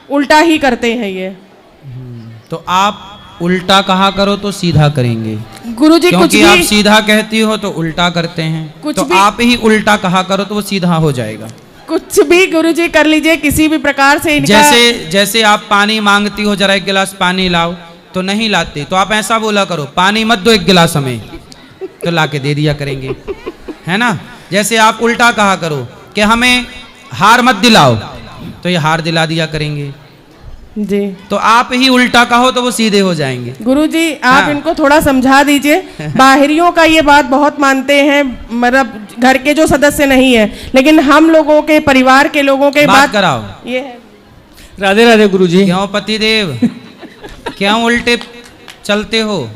उल्टा ही करते हैं ये। तो आप उल्टा कहा करो तो सीधा करेंगे। गुरुजी कुछ क्योंकि भी आप सीधा कहती हो तो उल्टा करते हैं, कुछ तो भी आप ही उल्टा कहा करो तो वो सीधा हो जाएगा। कुछ भी गुरुजी कर लीजिए, किसी भी प्रकार से इनका जैसे आप पानी मांगती हो, जरा एक गिलास पानी लाओ, तो नहीं लाते, तो आप ऐसा बोला करो, पानी मत दो एक गिलास हमें, तो लाके दे दिया करेंगे, है ना। जैसे आप उल्टा कहा करो कि हमें हार मत दिलाओ, तो ये हार दिला दिया करेंगे। जी तो आप ही उल्टा कहो तो वो सीधे हो जाएंगे। गुरुजी आप हाँ। इनको थोड़ा समझा दीजिए। बाहरियों का ये बात बहुत मानते हैं, मतलब घर के जो सदस्य नहीं है, लेकिन हम लोगों के परिवार के लोगों के बात कराओ। ये है। राधे राधे गुरुजी। क्यों पतिदेव, क्यों उल्टे चलते हो?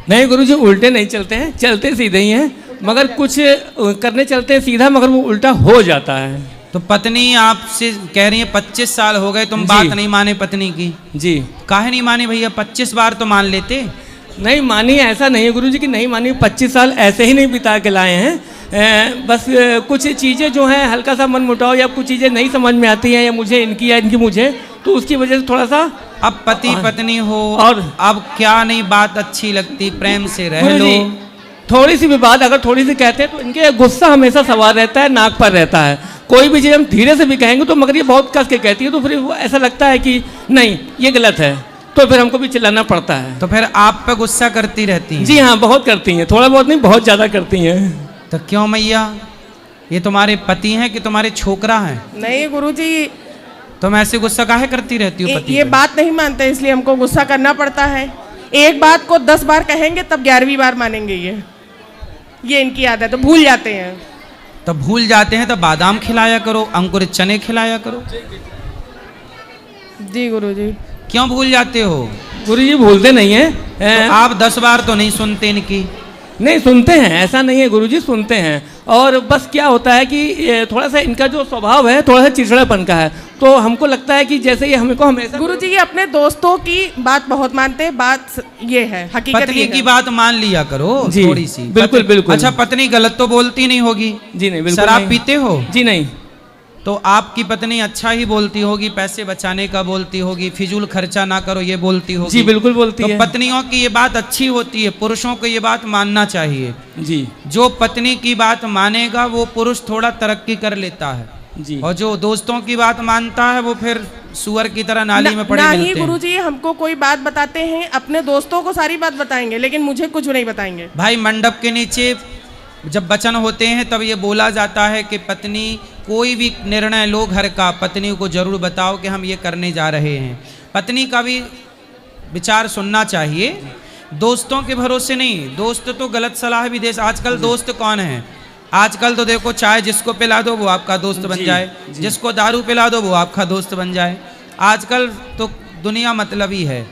नहीं गुरुजी, उल्टे नहीं चलते हैं, चलते सीधे ही हैं, मगर कुछ करने चलते हैं सीधा, मगर वो उल्टा हो जाता है। तो पत्नी आपसे कह रही है 25 साल हो गए, तुम जी। बात नहीं माने पत्नी की। जी काहे नहीं माने भैया? 25 बार तो मान लेते। नहीं मानी, ऐसा नहीं है गुरुजी कि नहीं मानी, 25 साल ऐसे ही नहीं बिता के लाए हैं। बस कुछ चीज़ें जो हैं हल्का सा मन मुटाव, या कुछ चीज़ें नहीं समझ में आती हैं, या मुझे इनकी या इनकी मुझे, तो उसकी वजह से थोड़ा सा। अब पति पत्नी हो और अब क्या नहीं बात अच्छी लगती, प्रेम से रह लो। गुरुजी, थोड़ी सी भी बात अगर थोड़ी सी कहते हैं तो इनके गुस्सा हमेशा सवार रहता है, नाक पर रहता है। कोई भी चीज़ हम धीरे से भी कहेंगे तो मगर ये बहुत कस के कहती है, तो फिर वो ऐसा लगता है कि नहीं ये गलत है, तो फिर हमको भी चिल्लाना पड़ता है। तो फिर आप पे गुस्सा करती रहती हैं? जी हाँ, बहुत करती हैं, थोड़ा बहुत नहीं, बहुत ज़्यादा करती हैं। तो क्यों मैया, ये तुम्हारे पति हैं कि तुम्हारे छोकरा हैं? नहीं गुरुजी, तुम ऐसे गुस्सा काहे करती रहती हो पति ये पे? बात नहीं मानते, इसलिए हमको गुस्सा करना पड़ता है। एक बात को 10 बार कहेंगे तब 11वीं बार मानेंगे। ये इनकी आदत है, तो भूल जाते हैं। तो भूल जाते हैं तो बादाम खिलाया करो, अंकुरित चने खिलाया करो। जी गुरुजी। क्यों भूल जाते हो? गुरुजी भूलते नहीं हैं। तो आप 10 बार तो नहीं सुनते इनकी? नहीं सुनते हैं, ऐसा नहीं है गुरुजी, सुनते हैं। और बस क्या होता है कि थोड़ा सा इनका जो स्वभाव है थोड़ा सा चिड़चिड़ापन का है, तो हमको लगता है कि जैसे ये हमको हमेशा। गुरुजी ये अपने दोस्तों की बात बहुत मानते हैं, बात ये है, हकीकत पत्नी ये की है। बात मान लिया करो जी, थोड़ी सी। बिल्कुल बिल्कुल। अच्छा पत्नी गलत तो बोलती नहीं होगी? जी नहीं, बिल्कुल शराब नहीं। पीते हो? जी नहीं। तो आपकी पत्नी अच्छा ही बोलती होगी, पैसे बचाने का बोलती होगी, फिजूल खर्चा ना करो ये बोलती होगी। जी बिल्कुल बोलती तो है। पत्नियों की ये बात अच्छी होती है, पुरुषों को ये बात मानना चाहिए। जी जो पत्नी की बात मानेगा वो पुरुष थोड़ा तरक्की कर लेता है, जी। और जो दोस्तों की बात मानता है वो फिर सुअर की तरह नाली में पड़े ना ही मिलते हैं। गुरुजी हमको कोई बात बताते हैं, अपने दोस्तों को सारी बात बताएंगे, लेकिन मुझे कुछ नहीं बताएंगे। भाई मंडप के नीचे जब वचन होते हैं तब ये बोला जाता है कि पत्नी कोई भी निर्णय लो घर का, पत्नी को जरूर बताओ कि हम ये करने जा रहे हैं। पत्नी का भी विचार सुनना चाहिए, दोस्तों के भरोसे नहीं। दोस्त तो गलत सलाह भी दे। आजकल दोस्त कौन है? आजकल तो देखो, चाय जिसको पिला दो वो आपका दोस्त बन जाए, जिसको दारू पिला दो वो आपका दोस्त बन जाए। आजकल तो दुनिया मतलबी है,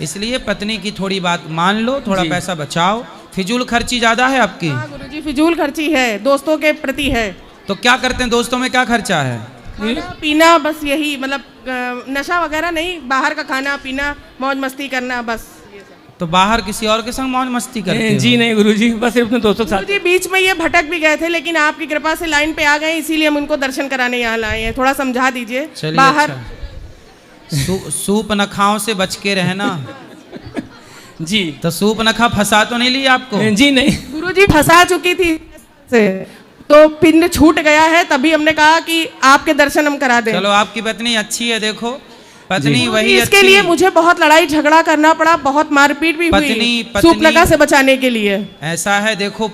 इसलिए पत्नी की थोड़ी बात मान लो, थोड़ा पैसा बचाओ। फिजूल खर्ची ज्यादा है आपकी? हाँ गुरुजी, फिजूल खर्ची है, दोस्तों के प्रति है। तो क्या करते हैं दोस्तों में, क्या खर्चा है? खाना पीना, बस यही, मतलब नशा वगैरह नहीं, बाहर का खाना पीना, मौज मस्ती करना, बस ये सब। तो बाहर किसी और के संग मौज मस्ती करते हो? जी नहीं गुरुजी, बस सिर्फ अपने दोस्तों के साथ। गुरुजी बीच में ये भटक भी गए थे, लेकिन आपकी कृपा से लाइन पे आ गए, इसीलिए हम उनको दर्शन कराने यहाँ लाए हैं। थोड़ा समझा दीजिए। चलिए बाहर अच्छा। सूप नखाओं से बच के रहना। जी तो सूप नखा फंसा तो नहीं लिया आपको? जी नहीं। गुरुजी फंसा चुकी थी से, तो पिंड छूट गया है, तभी हमने कहा कि आपके दर्शन हम करा दें। चलो आपकी पत्नी अच्छी है, देखो पत्नी वही गुरुजी, इसके अच्छी। लिए मुझे बहुत लड़ाई झगड़ा करना पड़ा, बहुत मारपीट भी हुई सूपनखा से बचाने के लिए। ऐसा है, देखो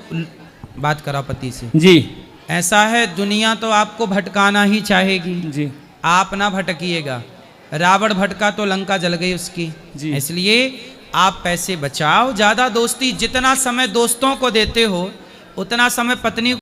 बात करा पति से। जी ऐसा है, दुनिया तो आपको भटकाना ही चाहेगी, जी। आप ना भटकिएगा। रावण भटका तो लंका जल गई उसकी। जी। इसलिए आप पैसे बचाओ, ज्यादा दोस्ती, जितना समय दोस्तों को देते हो उतना समय पत्नी